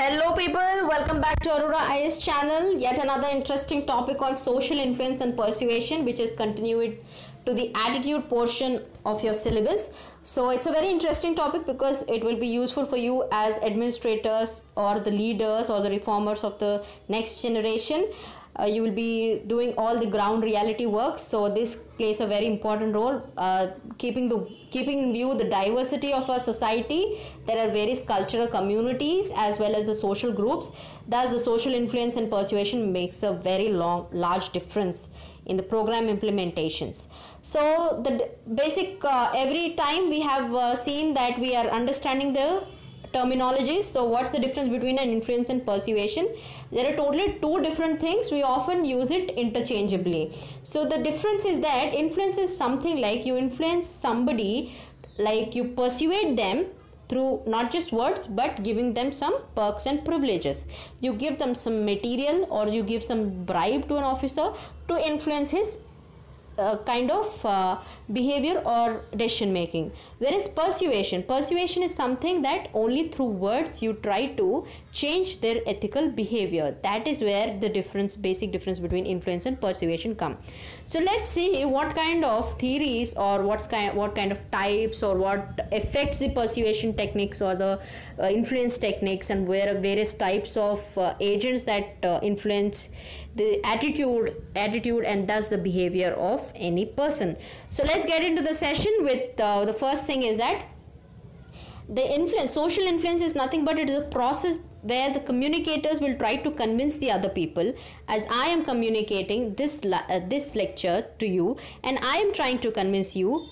Hello people, welcome back to Aurora IS channel. Yet another interesting topic on social influence and persuasion, which is continued to the attitude portion of your syllabus. So it's a very interesting topic because it will be useful for you as administrators or the leaders or the reformers of the next generation. You will be doing all the ground reality work, so this plays a very important role, keeping in view the diversity of our society. There are various cultural communities as well as the social groups. Thus the social influence and persuasion makes a very large difference in the program implementations. So the basic every time we have seen that we are understanding the terminologies. So what's the difference between an influence and persuasion? There are totally two different things. We often use it interchangeably. So the difference is that influence is something like you influence somebody, like you persuade them through not just words but giving them some perks and privileges. You give them some material or you give some bribe to an officer to influence his kind of behavior or decision making. Whereas persuasion is something that only through words you try to change their ethical behavior. That is where the basic difference between influence and persuasion come. So let's see what kind of theories or what kind of types or what affects the persuasion techniques or the influence techniques, and where various types of agents that influence the attitude and thus the behavior of any person. So let's get into the session with the first thing is that the social influence is nothing but it is a process where the communicators will try to convince the other people. As I am communicating this lecture to you, and I am trying to convince you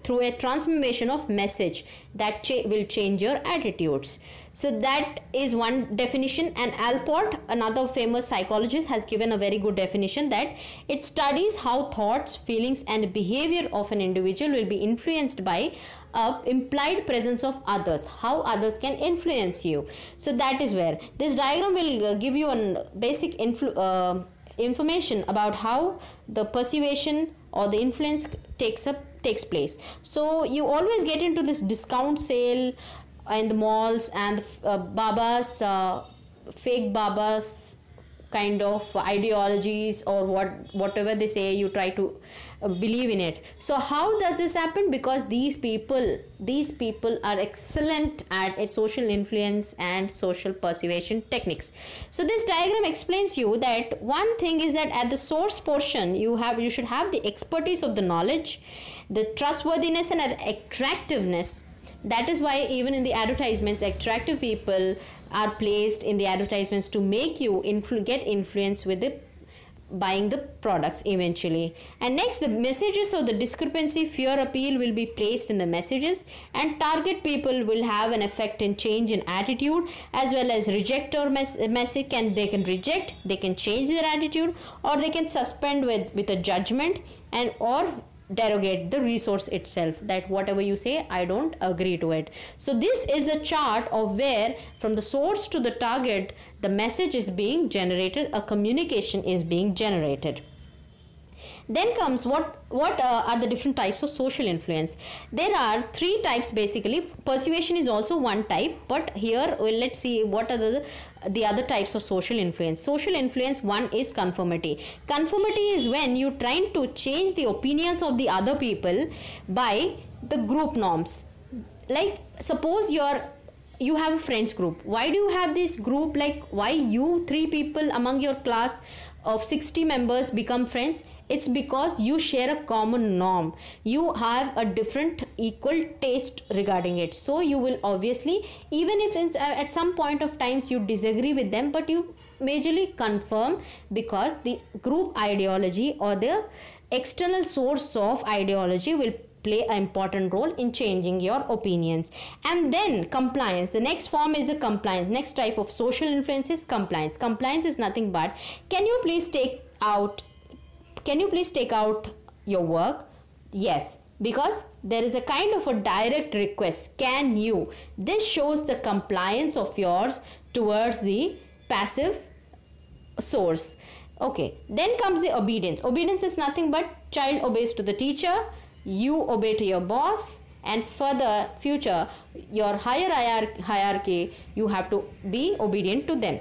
through a transformation of message that will change your attitudes. So that is one definition, and Alport, another famous psychologist, has given a very good definition that it studies how thoughts, feelings and behavior of an individual will be influenced by implied presence of others, how others can influence you. So that is where this diagram will give you a basic information about how the persuasion or the influence takes place. So you always get into this discount sale in the malls and babas, fake babas kind of ideologies, or whatever they say, you try to believe in it. So how does this happen? Because these people are excellent at social influence and social persuasion techniques. So this diagram explains you that one thing is that at the source portion you should have the expertise of the knowledge, the trustworthiness and attractiveness. That is why even in the advertisements, attractive people are placed in the advertisements to make you get influence with the buying the products eventually. And next, the messages or the discrepancy, fear, appeal will be placed in the messages, and target people will have an effect in change in attitude, as well as rejector message they can reject, they can change their attitude, or they can suspend with a judgment and or derogate the resource itself, that whatever you say I don't agree to it. So this is a chart of where from the source to the target the message is being generated, a communication is being generated. Then comes what are the different types of social influence. There are three types basically. Persuasion is also one type, but here let's see what are the other types of social influence. Social influence, one is conformity. Conformity is when you're trying to change the opinions of the other people by the group norms. Like suppose you have a friends group. Why do you have this group? Like why you 3 people among your class of 60 members become friends? It's because you share a common norm. You have a different equal taste regarding it. So you will obviously, even if at some point of times you disagree with them, but you majorly confirm because the group ideology or the external source of ideology will play an important role in changing your opinions. And then compliance. The next form is the compliance. Next type of social influence is compliance. Compliance is nothing but, can you please take out your work? Yes, because there is a kind of a direct request. Can you? This shows the compliance of yours towards the passive source. Okay, then comes the obedience. Obedience is nothing but child obeys to the teacher, you obey to your boss, and further future your higher hierarchy you have to be obedient to them.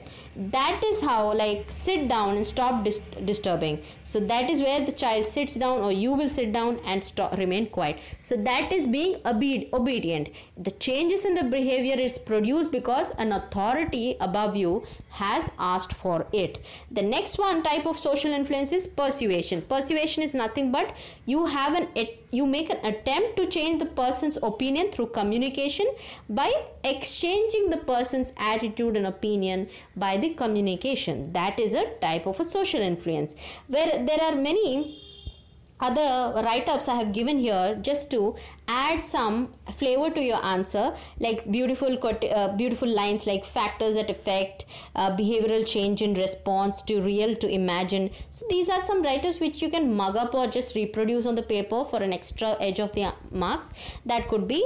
That is how, like, sit down and stop disturbing. So that is where the child sits down, or you will sit down and remain quiet. So that is being obedient. The changes in the behavior is produced because an authority above you has asked for it. The next one type of social influence is persuasion. Persuasion is nothing but you make an attempt to change the person's opinion through communication by exchanging the person's attitude and opinion by the communication. That is a type of a social influence, where there are many other write-ups I have given here just to add some flavor to your answer, like beautiful lines like factors that affect behavioral change in response to real to imagine. So these are some write-ups which you can mug up or just reproduce on the paper for an extra edge of the marks that could be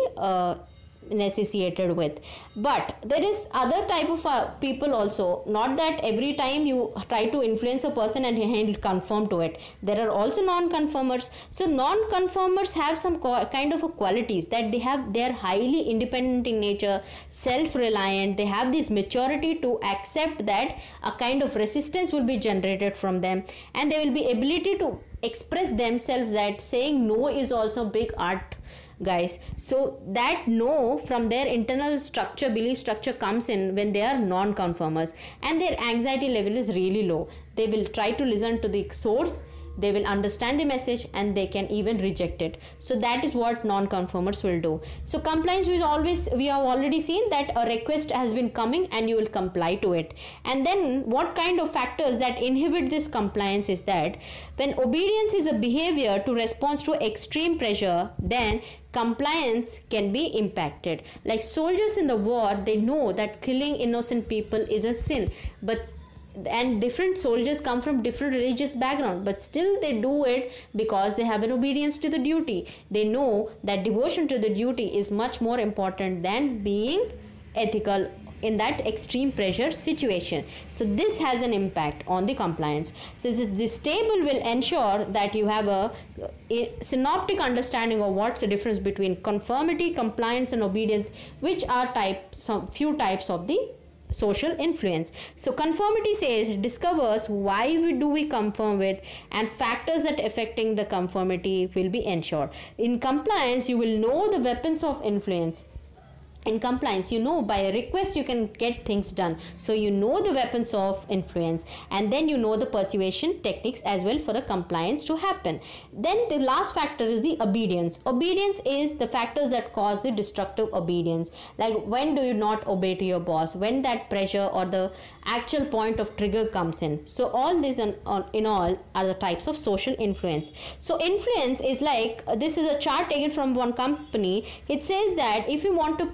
associated with. But there is other type of people also. Not that every time you try to influence a person and he'll conform to it. There are also non-conformers. So non-conformers have some kind of qualities that they are highly independent in nature, self-reliant. They have this maturity to accept that a kind of resistance will be generated from them, and they will be ability to express themselves, that saying no is also big art, guys. So that no from their internal structure, belief structure, comes in when they are non-conformers, and their anxiety level is really low. They will try to listen to the source, they will understand the message, and they can even reject it. So that is what non-conformers will do. So compliance we have already seen that a request has been coming and you will comply to it. And then what kind of factors that inhibit this compliance is that when obedience is a behavior to respond to extreme pressure, then compliance can be impacted. Like soldiers in the war, they know that killing innocent people is a sin, and different soldiers come from different religious background, but still they do it because they have an obedience to the duty. They know that devotion to the duty is much more important than being ethical in that extreme pressure situation. So this has an impact on the compliance. So this table will ensure that you have a synoptic understanding of what's the difference between conformity, compliance, and obedience, which are few types of the social influence. So conformity discovers why do we conform with, and factors that affecting the conformity will be ensured. In compliance, you will know the weapons of influence. In compliance, you know by a request you can get things done. So you know the weapons of influence, and then you know the persuasion techniques as well for a compliance to happen. Then the last factor is the obedience. Obedience is the factors that cause the destructive obedience. Like when do you not obey to your boss, when that pressure or the actual point of trigger comes in. So all these in all are the types of social influence. So influence is like, this is a chart taken from one company. It says that if you want to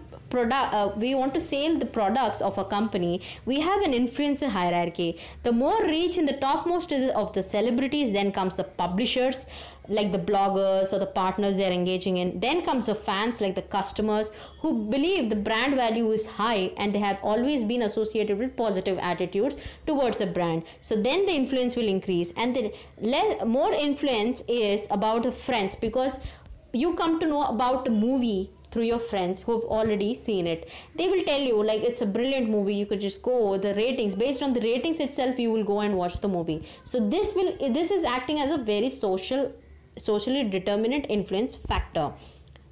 we want to sell the products of a company, we have an influencer hierarchy. The more reach in the topmost of the celebrities, then comes the publishers like the bloggers or the partners they're engaging in, then comes the fans like the customers who believe the brand value is high and they have always been associated with positive attitudes towards a brand. So then the influence will increase, and then more influence is about the friends, because you come to know about the movie through your friends who have already seen it. They will tell you like it's a brilliant movie, you could just go, the ratings, based on the ratings itself you will go and watch the movie. So this is acting as a very socially determinant influence factor,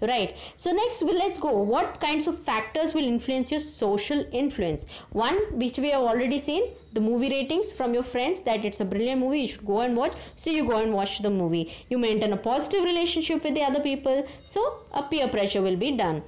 right? So next let's go, what kinds of factors will influence your social influence. One, which we have already seen, the movie ratings from your friends, that it's a brilliant movie, you should go and watch. So you go and watch the movie. You maintain a positive relationship with the other people, so a peer pressure will be done.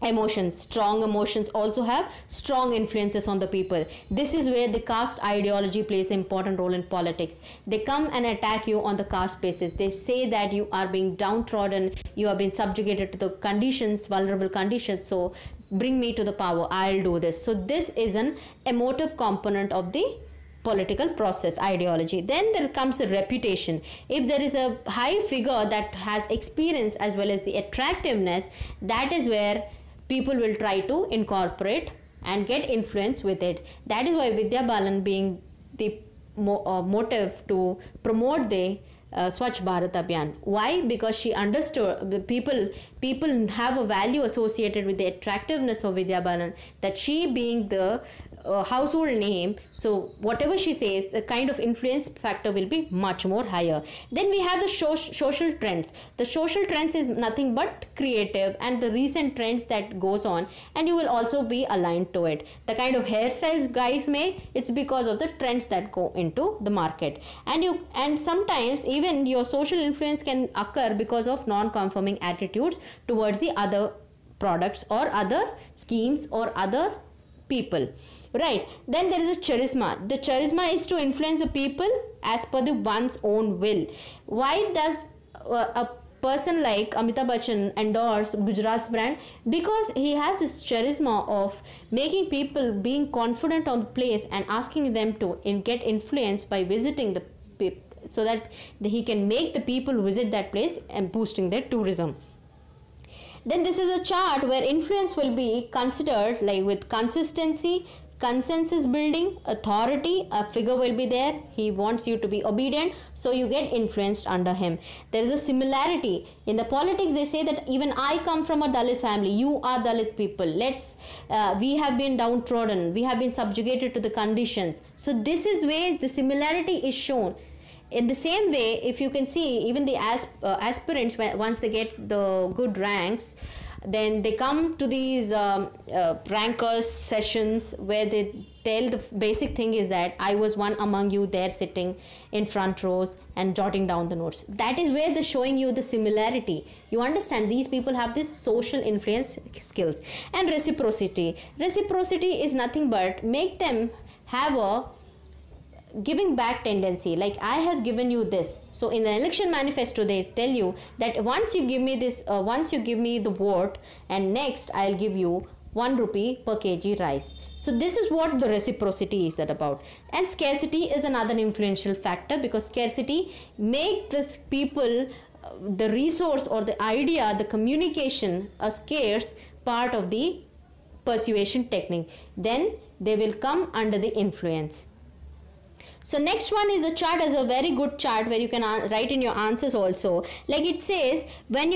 Emotions, strong emotions also have strong influences on the people. This is where the caste ideology plays an important role in politics. They come and attack you on the caste basis. They say that you are being downtrodden, you have been subjugated to the conditions, vulnerable conditions, so bring me to the power, I'll do this. So this is an emotive component of the political process ideology. Then there comes a reputation. If there is a high figure that has experience as well as the attractiveness, that is where people will try to incorporate and get influence with it. That is why Vidya Balan being the motive to promote the Swachh Bharat Abhiyan. Why? Because she understood people have a value associated with the attractiveness of Vidya Balan, that she being the household name, so whatever she says, the kind of influence factor will be much more higher. Then we have the social trends. The social trends is nothing but creative and the recent trends that goes on, and you will also be aligned to it. The kind of hairstyles guys make, it's because of the trends that go into the market. And sometimes even your social influence can occur because of non-conforming attitudes towards the other products or other schemes or other people, right? Then there is a charisma. The charisma is to influence the people as per the one's own will. Why does a person like Amitabh Bachchan endorse Gujarat's brand? Because he has this charisma of making people being confident on the place and asking them to get influenced by visiting the people, so that he can make the people visit that place and boosting their tourism. Then this is a chart where influence will be considered like with consistency, consensus building, authority. A figure will be there. He wants you to be obedient, so you get influenced under him. There is a similarity. In the politics, they say that even I come from a Dalit family. You are Dalit people. We have been downtrodden. We have been subjugated to the conditions. So this is where the similarity is shown. In the same way, if you can see, even the aspirants, once they get the good ranks, then they come to these rankers sessions where they tell the basic thing is that I was one among you there sitting in front rows and jotting down the notes. That is where they're showing you the similarity. You understand, these people have this social influence skills. And reciprocity. Reciprocity is nothing but make them have a giving back tendency, like I have given you this. So in the election manifesto they tell you that once you give me this, once you give me the vote, and next I'll give you 1 rupee per kg rice. So this is what the reciprocity is about. And scarcity is another influential factor, because scarcity make this people the resource or the idea, the communication, a scarce part of the persuasion technique. Then they will come under the influence. So next one is a chart, as a very good chart where you can write in your answers also. Like it says, when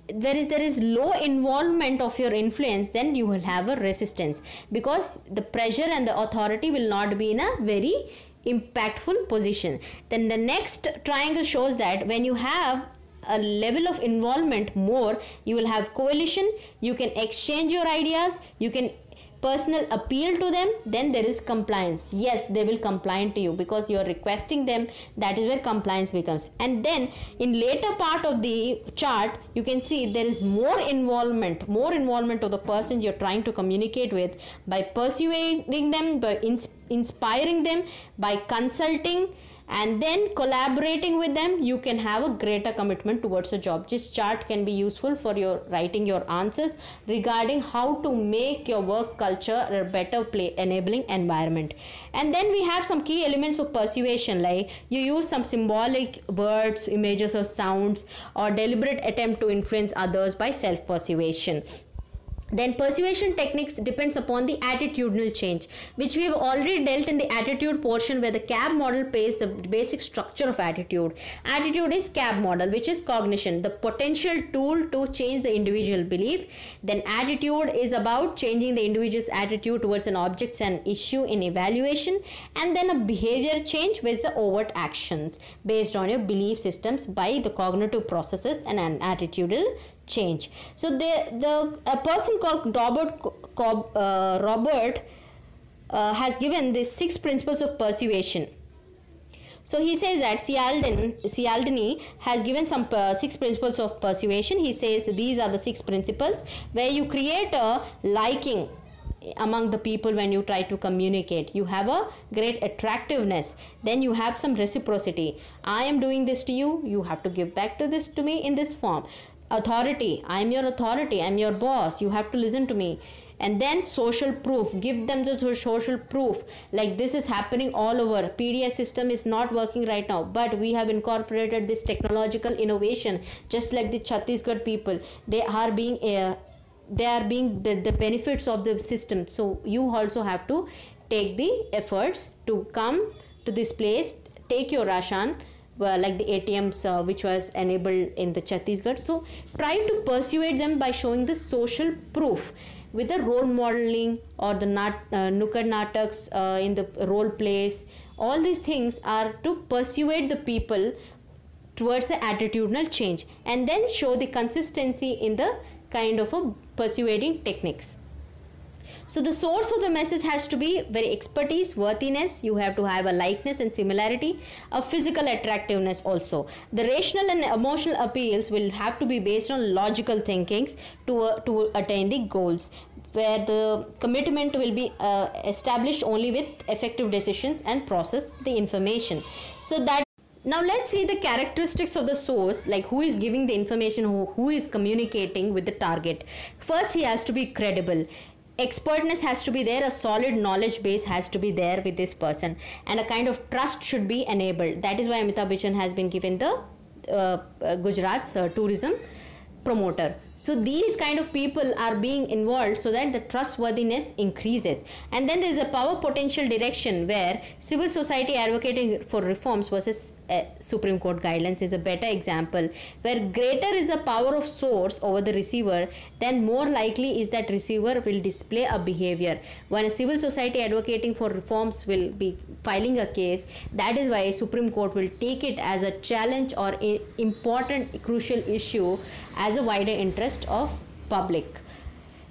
there is low involvement of your influence, then you will have a resistance, because the pressure and the authority will not be in a very impactful position. Then the next triangle shows that when you have a level of involvement more, you will have coalition, you can exchange your ideas, you can personal appeal to them. Then there is compliance. Yes, they will comply to you because you are requesting them. That is where compliance becomes. And then in later part of the chart, you can see there is more involvement of the persons you're trying to communicate with, by persuading them, by inspiring them, by consulting, and then collaborating with them. You can have a greater commitment towards a job. This chart can be useful for your writing your answers regarding how to make your work culture a better enabling environment. And then we have some key elements of persuasion, like you use some symbolic words, images or sounds, or deliberate attempt to influence others by self-persuasion. Then persuasion techniques depends upon the attitudinal change, which we have already dealt in the attitude portion, where the CAB model pays the basic structure of attitude. Attitude is CAB model, which is cognition, the potential tool to change the individual belief. Then attitude is about changing the individual's attitude towards an object and issue in evaluation. And then a behavior change, which is the overt actions based on your belief systems by the cognitive processes, and an attitudinal change. So a person called Robert has given these 6 principles of persuasion. So he says that Cialdini has given some 6 principles of persuasion. He says these are the 6 principles where you create a liking among the people when you try to communicate. You have a great attractiveness. Then you have some reciprocity. I am doing this to you, you have to give back to this to me in this form. Authority, I am your authority, I am your boss, you have to listen to me. And then social proof, give them the social proof, like this is happening all over. PDS system is not working right now, but we have incorporated this technological innovation, just like the Chhattisgarh people. They are being the benefits of the system. So you also have to take the efforts to come to this place, take your ration, like the ATMs which was enabled in the Chhattisgarh. So try to persuade them by showing the social proof with the role modeling or the Nukkad Nataks in the role plays. All these things are to persuade the people towards the attitudinal change, and then show the consistency in the kind of a persuading techniques. So the source of the message has to be very expertise, worthiness. You have to have a likeness and similarity, a physical attractiveness also. The rational and emotional appeals will have to be based on logical thinkings to attain the goals, where the commitment will be established only with effective decisions and process the information. So that now let's see the characteristics of the source, like who is giving the information, who is communicating with the target. First, he has to be credible. Expertness has to be there, a solid knowledge base has to be there with this person, and a kind of trust should be enabled. That is why Amitabh Bachchan has been given the Gujarat's tourism promoter. So these kind of people are being involved so that the trustworthiness increases. And then there is a power potential direction, where civil society advocating for reforms versus Supreme Court guidelines is a better example, where greater is the power of source over the receiver, then more likely is that receiver will display a behavior. When a civil society advocating for reforms will be filing a case, that is why Supreme Court will take it as a challenge or important crucial issue as a wider interest of public,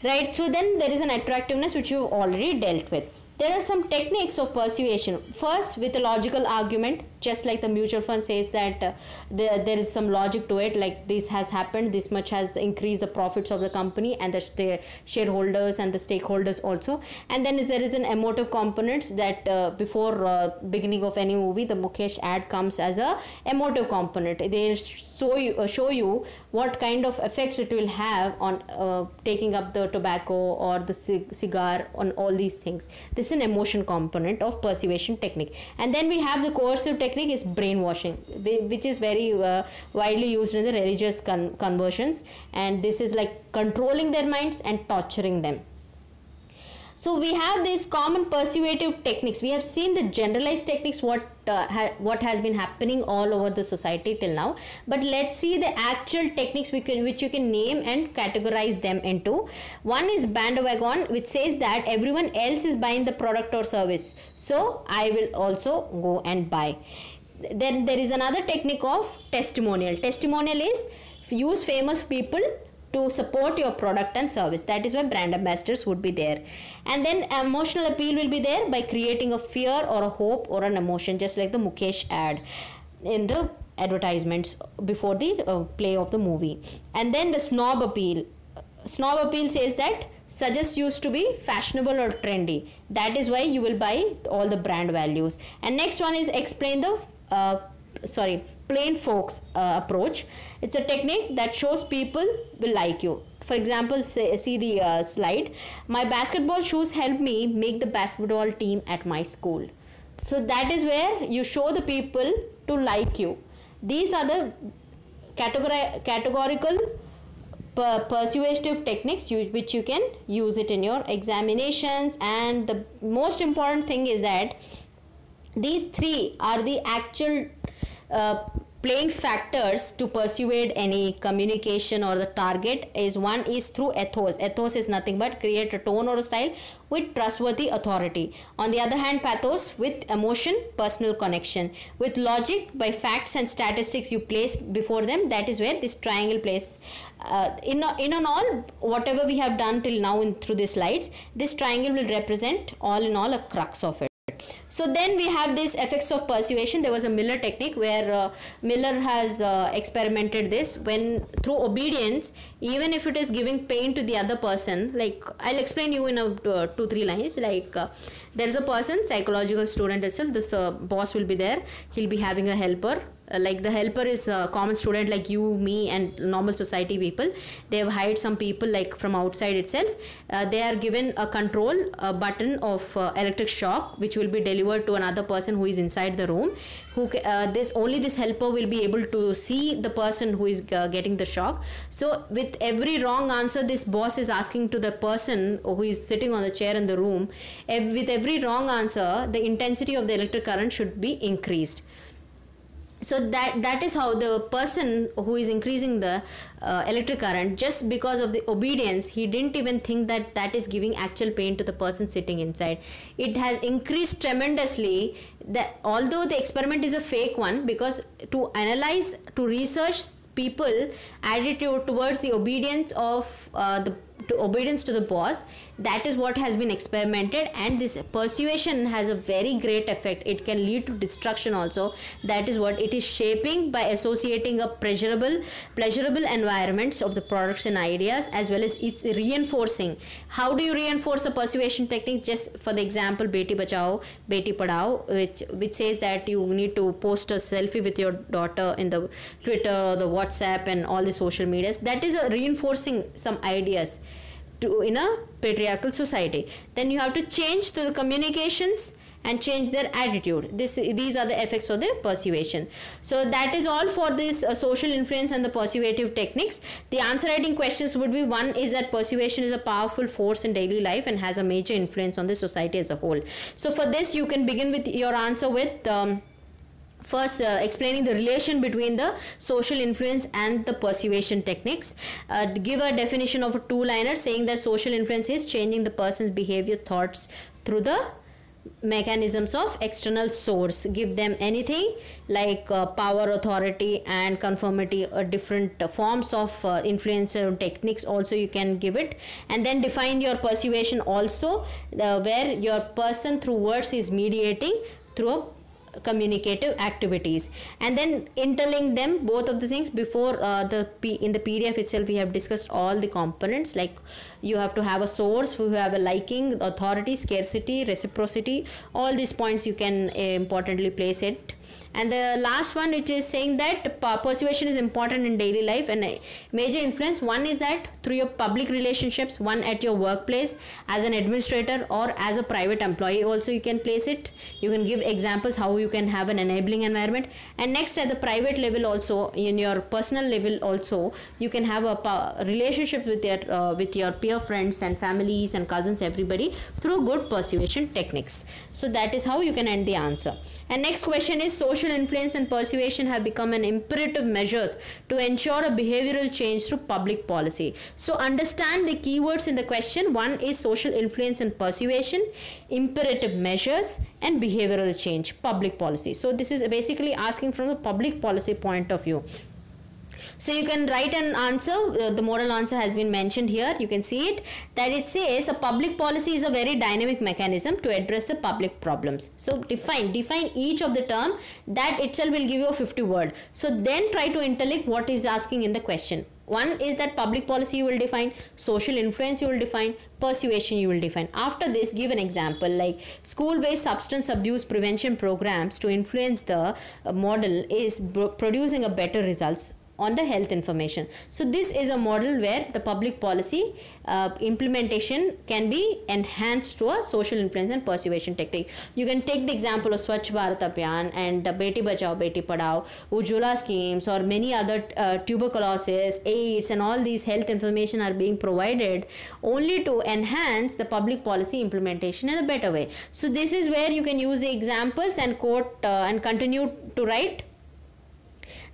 right? So then there is an attractiveness which you already dealt with. There are some techniques of persuasion. First, with a logical argument, just like the mutual fund says that there is some logic to it, like this has happened, this much has increased the profits of the company and the shareholders and the stakeholders also. And then there is an emotive components that before beginning of any movie, the Mukesh ad comes as a emotive component. They show you what kind of effects it will have on taking up the tobacco or the cigar, on all these things. This is an emotion component of persuasion technique. And then we have the coercive technique is brainwashing, which is very widely used in the religious conversions, and this is like controlling their minds and torturing them. So we have these common persuasive techniques. We have seen the generalized techniques, what has been happening all over the society till now. But let's see the actual techniques which you can name and categorize them into. One is bandwagon, which says that everyone else is buying the product or service, so I will also go and buy. Then there is another technique of testimonial. Testimonial is use famous people to support your product and service. That is why brand ambassadors would be there. And then emotional appeal will be there by creating a fear or a hope or an emotion, just like the Mukesh ad in the advertisements before the play of the movie. And then the snob appeal. Snob appeal says that suggests you to be fashionable or trendy. That is why you will buy all the brand values. And next one is explain the plain folks approach. It's a technique that shows people will like you. For example, see the slide. My basketball shoes help me make the basketball team at my school. So that is where you show the people to like you. These are the categorical persuasive techniques which you can use it in your examinations. And the most important thing is that these three are the actual playing factors to persuade any communication or the target. Is one is through ethos. Ethos is nothing but create a tone or a style with trustworthy authority. On the other hand, pathos with emotion, personal connection. With logic, by facts and statistics you place before them. That is where this triangle plays. In all, whatever we have done till now through these slides, this triangle will represent all in all a crux of it. So then we have these effects of persuasion. There was a Miller technique where Miller has experimented this, when through obedience, even if it is giving pain to the other person, like I'll explain you in a 2-3 lines. Like there is a person, psychological student itself, this boss will be there, he'll be having a helper. Like the helper is a common student like you, me and normal society people. They have hired some people like from outside itself. They are given a control button of electric shock which will be delivered to another person who is inside the room. Only this helper will be able to see the person who is getting the shock. So with every wrong answer this boss is asking to the person who is sitting on the chair in the room, with every wrong answer the intensity of the electric current should be increased. So that is how the person who is increasing the electric current, just because of the obedience, he didn't even think that that is giving actual pain to the person sitting inside. It has increased tremendously, that although the experiment is a fake one, because to analyze, to research people attitude towards the obedience of obedience to the boss, that is what has been experimented, and this persuasion has a very great effect. It can lead to destruction also. That is what it is shaping by associating a pleasurable environments of the products and ideas, as well as it's reinforcing. How do you reinforce a persuasion technique? Just for the example, Beti Bachao Beti Padhao, which says that you need to post a selfie with your daughter in the Twitter or the WhatsApp and all the social medias. That is a reinforcing some ideas in a patriarchal society. Then you have to change to the communications and change their attitude. These are the effects of the persuasion. So that is all for this social influence and the persuasive techniques. The answer writing questions would be: one is that persuasion is a powerful force in daily life and has a major influence on the society as a whole. So for this, you can begin with your answer with first explaining the relation between the social influence and the persuasion techniques. Give a definition of a two-liner saying that social influence is changing the person's behavior, thoughts through the mechanisms of external source. Give them anything like power, authority and conformity, or different forms of influencer techniques also you can give it. And then define your persuasion also, where your person through words is mediating through communicative activities, and then interlink them, both of the things. Before in the PDF itself we have discussed all the components, like you have to have a source, you have a liking, authority, scarcity, reciprocity, all these points you can importantly place it. And the last one, which is saying that persuasion is important in daily life and a major influence. One is that through your public relationships, one at your workplace as an administrator or as a private employee also you can place it. You can give examples how you can have an enabling environment. And next, at the private level also, in your personal level also, you can have a relationship with your peer friends and families and cousins, everybody, through good persuasion techniques. So that is how you can end the answer. And next question is: social influence and persuasion have become an imperative measures to ensure a behavioral change through public policy. So understand the keywords in the question. One is social influence and persuasion, imperative measures, and behavioral change, public policy. So this is basically asking from the public policy point of view. So you can write an answer. The model answer has been mentioned here. You can see it, that it says a public policy is a very dynamic mechanism to address the public problems. So define each of the term. That itself will give you a 50 word. So then try to interlink what is asking in the question. One is that public policy you will define, social influence you will define, persuasion you will define. After this, give an example like school-based substance abuse prevention programs to influence the model is producing a better results on the health information. So this is a model where the public policy implementation can be enhanced to a social influence and persuasion technique. You can take the example of Swachh Bharat Abhiyan and Beti Bachao Beti Padhao, Ujjwala schemes, or many other tuberculosis, AIDS, and all these health information are being provided only to enhance the public policy implementation in a better way. So this is where you can use the examples and quote and continue to write.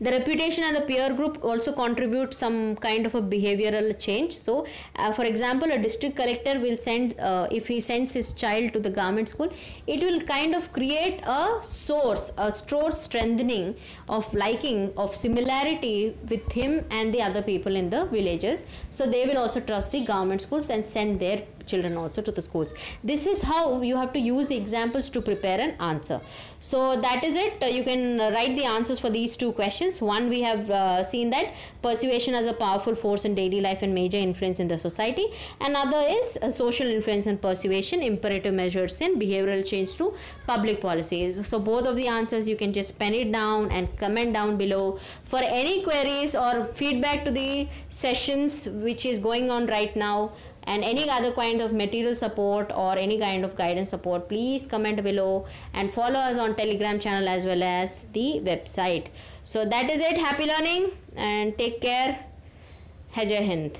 The reputation and the peer group also contribute some kind of a behavioral change. So, for example, a district collector will send, if he sends his child to the government school, it will kind of create a source, a strengthening of liking, of similarity with him and the other people in the villages. So, they will also trust the government schools and send their children also to the schools. This is how you have to use the examples to prepare an answer. So that is it. You can write the answers for these two questions. One, we have seen that persuasion as a powerful force in daily life and major influence in the society. Another is social influence and persuasion, imperative measures in behavioral change through public policy. So both of the answers you can just pen it down and comment down below. For any queries or feedback to the sessions which is going on right now, and any other kind of material support or any kind of guidance support, please comment below and follow us on Telegram channel as well as the website. So that is it. Happy learning and take care. Jai Hind.